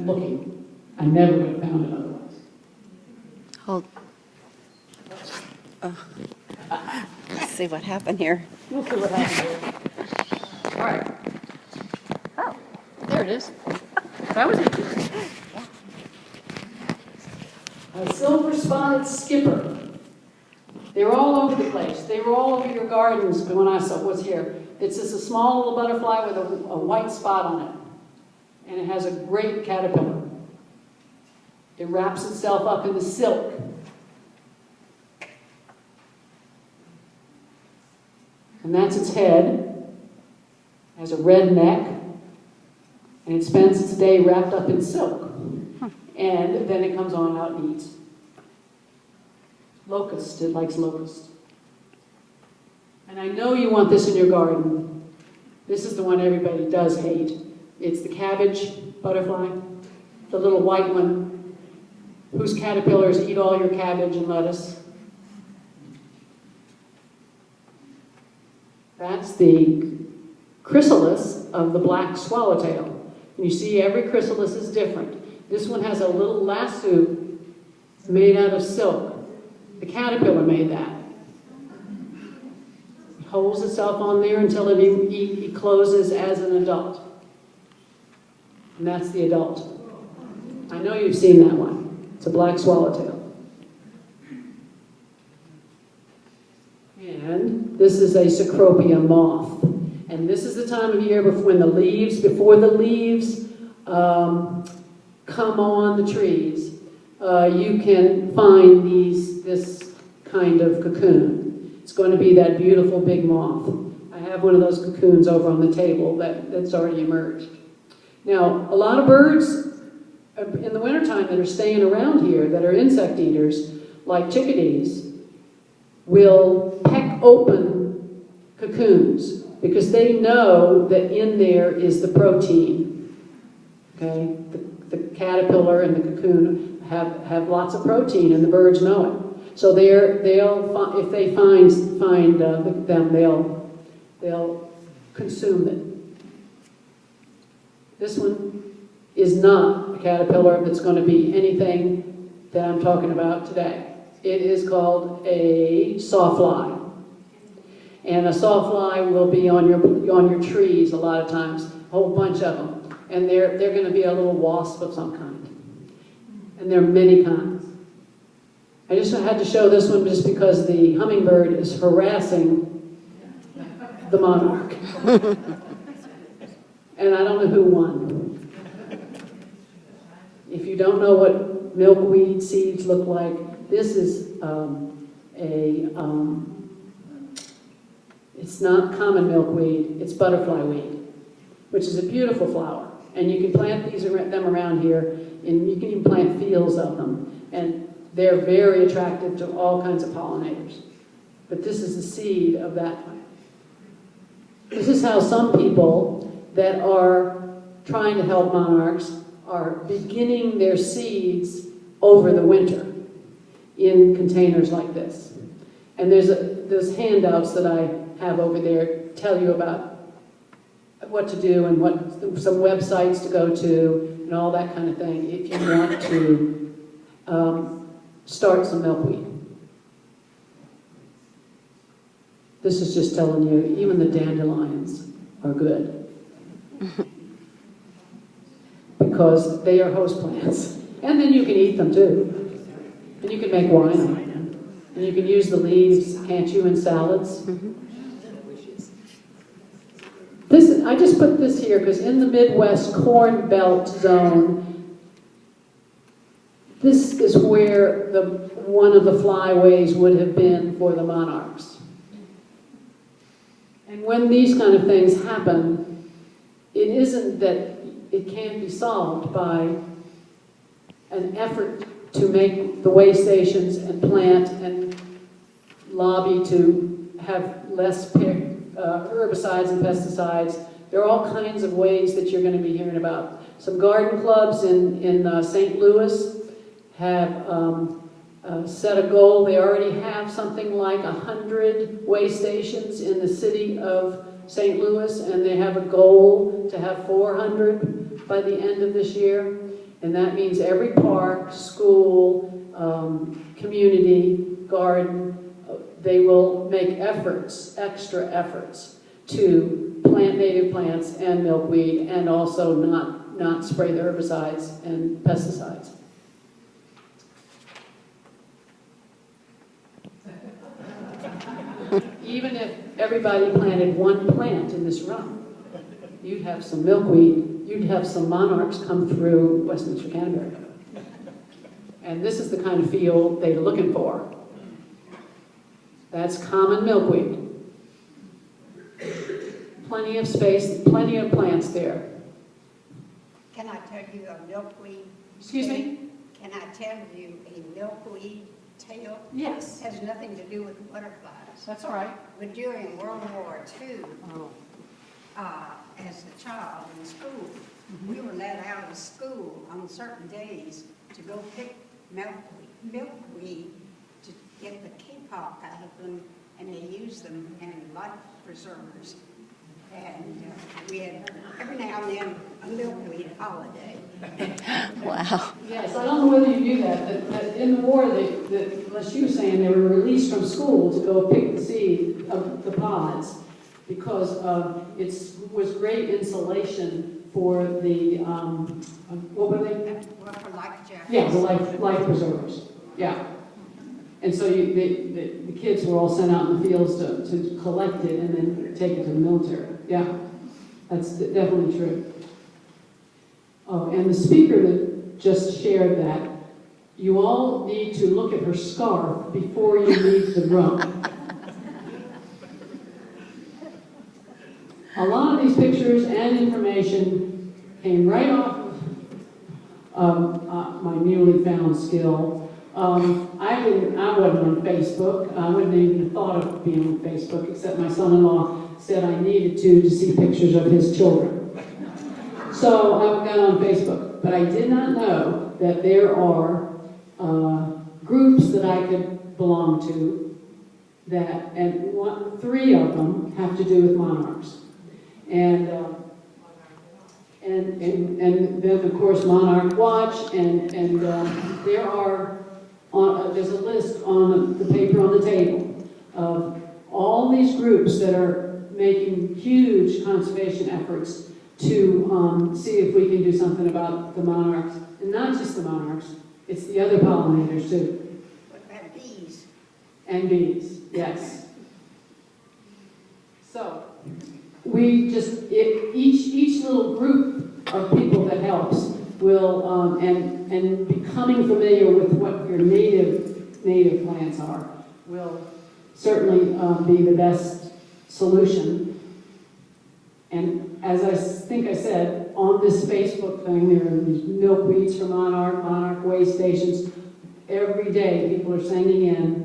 looking. I never would have found it otherwise. Hold. Oh. Let's see what happened here. We'll see what happens here. All right. Oh. There it is. That was easy. A silver-spotted skipper. They were all over the place. They were all over your gardens when I was here. It's just a small little butterfly with a white spot on it. And it has a great caterpillar. It wraps itself up in the silk. And that's its head. It has a red neck. And it spends its day wrapped up in silk. And then it comes on out and eats. Locust, it likes locust. And I know you want this in your garden. This is the one everybody does hate. It's the cabbage butterfly, the little white one, whose caterpillars eat all your cabbage and lettuce. That's the chrysalis of the black swallowtail. And you see every chrysalis is different. This one has a little lasso made out of silk. The caterpillar made that. It holds itself on there until it closes as an adult. And that's the adult. I know you've seen that one. It's a black swallowtail. And this is a Cecropia moth. And this is the time of year before the leaves come on the trees. You can find this kind of cocoon. It's going to be that beautiful big moth. I have one of those cocoons over on the table that's already emerged. Now, a lot of birds in the wintertime that are staying around here, that are insect eaters, like chickadees, will peck open cocoons because they know that in there is the protein. Okay? The caterpillar and the cocoon have lots of protein, and the birds know it. So if they find them, they'll consume it. This one is not a caterpillar that's going to be anything that I'm talking about today. It is called a sawfly. And a sawfly will be on your trees a lot of times, a whole bunch of them. And they're going to be a little wasp of some kind. And there are many kinds. I just had to show this one just because the hummingbird is harassing the monarch. And I don't know who won. If you don't know what milkweed seeds look like, this is it's not common milkweed, it's butterfly weed, which is a beautiful flower. And you can plant them around here, and you can even plant fields of them. And they're very attractive to all kinds of pollinators. But this is the seed of that plant. This is how some people that are trying to help monarchs are beginning their seeds over the winter in containers like this. And there's handouts that I have over there tell you about what to do and some websites to go to and all that kind of thing if you want to start some milkweed. This is just telling you, even the dandelions are good. Because they are host plants. And then you can eat them too. And you can make wine on them. And you can use the leaves, can't you, in salads? I just put this here because in the Midwest Corn Belt zone, this is where one of the flyways would have been for the monarchs. And when these kind of things happen, it isn't that it can't be solved by an effort to make the way stations and plant and lobby to have less herbicides and pesticides. There are all kinds of ways that you're going to be hearing about. Some garden clubs in St. Louis have set a goal. They already have something like 100 way stations in the city of St. Louis, and they have a goal to have 400 by the end of this year. And that means every park, school, community, garden, they will make efforts, extra efforts, to plant native plants and milkweed, and also not spray the herbicides and pesticides. Even if everybody planted one plant in this run, you'd have some milkweed, you'd have some monarchs come through Westminster Canterbury. And this is the kind of field they're looking for. That's common milkweed. Plenty of space, plenty of plants there. Can I tell you a milkweed? Excuse me? Can I tell you a milkweed tale? Yes. Has nothing to do with butterflies. That's all right. But during World War II, as a child in school, we were let out of school on certain days to go pick milkweed to get the kapok out of them, and they used them in life preservers. And we had every now and then a milkweed holiday. Wow. Yes, I don't know whether you knew that in the war, like she was saying, they were released from school to go pick the seed of the pods, because it was great insulation for the, what were they? Well, for life jackets. Yeah, the life preservers, yeah. And so the kids were all sent out in the fields to collect it and then take it to the military. Yeah, that's definitely true. Oh, and the speaker that just shared that, you all need to look at her scarf before you leave the room. A lot of these pictures and information came right off of my newly found skill. I wasn't on Facebook. I wouldn't even have thought of being on Facebook, except my son-in-law said I needed to see pictures of his children. So I got on Facebook, but I did not know that there are groups that I could belong to, and 3 of them have to do with monarchs. And then of course Monarch Watch, and there are there's a list on the paper on the table of all these groups that are making huge conservation efforts to see if we can do something about the monarchs, and not just the monarchs, it's the other pollinators too. What about bees? And bees, yes. So we just, each little group of people that helps will, and becoming familiar with what your native plants are will certainly be the best solution. And as I think I said, on this Facebook thing, there are these milkweeds for monarch way stations. Every day people are sending in